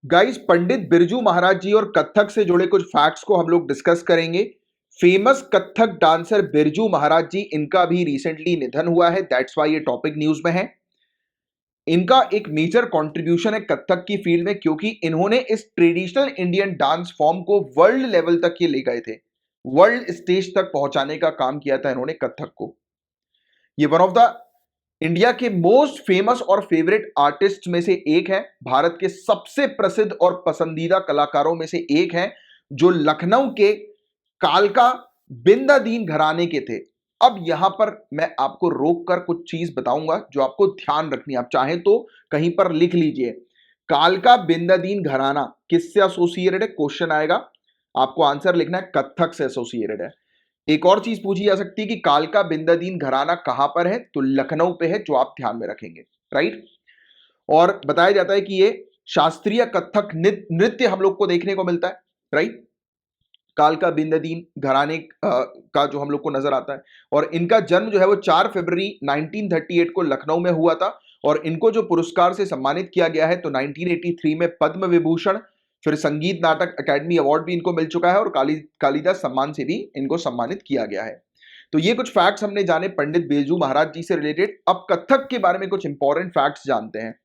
Guys, Pandit Birju Maharaj जी और कथक से जुड़े कुछ फैक्ट्स को हम लोग डिस्कस करेंगे। फेमस कथक डांसर बिरजू महाराज जी, इनका भी रिसेंटली निधन हुआ है। दैट्स वाई ये टॉपिक न्यूज में है। इनका एक मेजर कंट्रीब्यूशन है कथक की फील्ड में, क्योंकि इन्होंने इस ट्रेडिशनल इंडियन डांस फॉर्म को वर्ल्ड लेवल तक ये ले गए थे। वर्ल्ड स्टेज तक पहुंचाने का काम किया था इन्होंने कथक को। ये वन ऑफ द इंडिया के मोस्ट फेमस और फेवरेट आर्टिस्ट में से एक है। भारत के सबसे प्रसिद्ध और पसंदीदा कलाकारों में से एक है, जो लखनऊ के कालका बिंदादीन घराने के थे। अब यहां पर मैं आपको रोक कर कुछ चीज बताऊंगा जो आपको ध्यान रखनी है। आप चाहें तो कहीं पर लिख लीजिए। कालका बिंदादीन घराना किससे एसोसिएटेड है? क्वेश्चन आएगा, आपको आंसर लिखना है कथक से एसोसिएटेड है। एक और चीज पूछी जा सकती है कि कालका बिंदादीन घराना कहां पर है, तो लखनऊ पे है, जो आप ध्यान में रखेंगे। राइट। और बताया जाता है कि ये शास्त्रीय कथक नृत्य हम लोग को देखने को मिलता है। राइट। कालका बिंदादीन घराने का जो हम लोग को नजर आता है, और इनका जन्म जो है वो 4 फरवरी 1938 को लखनऊ में हुआ था। और इनको जो पुरस्कार से सम्मानित किया गया है, तो 1983 में पद्म विभूषण, फिर संगीत नाटक अकेडमी अवार्ड भी इनको मिल चुका है, और कालिदास सम्मान से भी इनको सम्मानित किया गया है। तो ये कुछ फैक्ट्स हमने जाने पंडित बिरजू महाराज जी से रिलेटेड। अब कथक के बारे में कुछ इंपॉर्टेंट फैक्ट्स जानते हैं।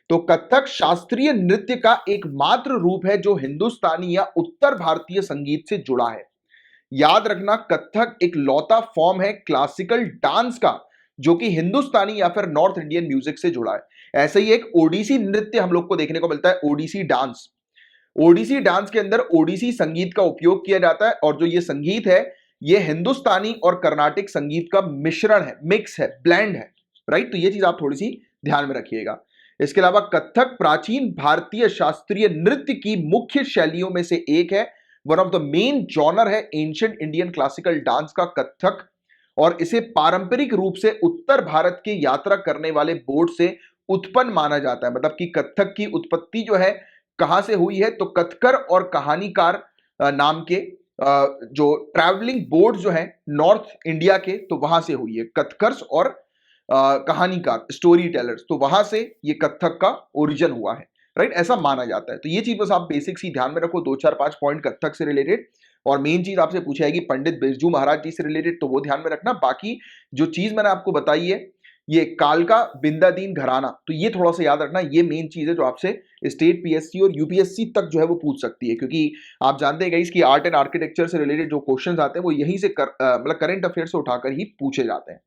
तो कथक शास्त्रीय नृत्य का एकमात्र रूप है जो हिंदुस्तानी या उत्तर भारतीय संगीत से जुड़ा है। याद रखना, कथक एक लौता फॉर्म है क्लासिकल डांस का जो कि हिंदुस्तानी या फिर नॉर्थ इंडियन म्यूजिक से जुड़ा है। ऐसे ही एक ओडिसी नृत्य हम लोग को देखने को मिलता है, ओडिसी डांस। ओडिसी डांस के अंदर ओडिसी संगीत का उपयोग किया जाता है, और जो ये संगीत है, ये हिंदुस्तानी और कर्नाटिक संगीत का मिश्रण है, मिक्स है, ब्लेंड है। राइट। तो ये चीज आप थोड़ी सी ध्यान में रखिएगा। इसके अलावा कथक प्राचीन भारतीय शास्त्रीय नृत्य की मुख्य शैलियों में से एक है। One of the main genre है एंशिएंट इंडियन क्लासिकल डांस का कथक, और इसे पारंपरिक रूप से उत्तर भारत के यात्रा करने वाले बोर्ड से उत्पन्न माना जाता है। मतलब कि कथक की उत्पत्ति जो है कहां से हुई है, तो कथकर और कहानीकार नाम के जो ट्रैवलिंग बोर्ड जो है नॉर्थ इंडिया के, तो वहां से हुई है। कथकर्स और कहानीकार, स्टोरी टेलर्स, तो वहां से ये कथक का ओरिजिन हुआ है। राइट, ऐसा माना जाता है। तो ये चीज बस आप बेसिक्स ही ध्यान में रखो, 2 4 5 पॉइंट कथक से रिलेटेड। और मेन चीज आपसे पूछी जाएगी पंडित बिरजू महाराज जी से रिलेटेड, तो वो ध्यान में रखना। बाकी जो चीज मैंने आपको बताई है, ये कालका बिंदादीन घराना, तो ये थोड़ा सा याद रखना। ये मेन चीज है जो आपसे स्टेट पीएससी और यूपीएससी तक जो है वो पूछ सकती है, क्योंकि आप जानते हैं इसकी आर्ट एंड आर्किटेक्चर से रिलेटेड जो क्वेश्चंस आते हैं वो यहीं से मतलब करंट अफेयर से उठाकर ही पूछे जाते हैं।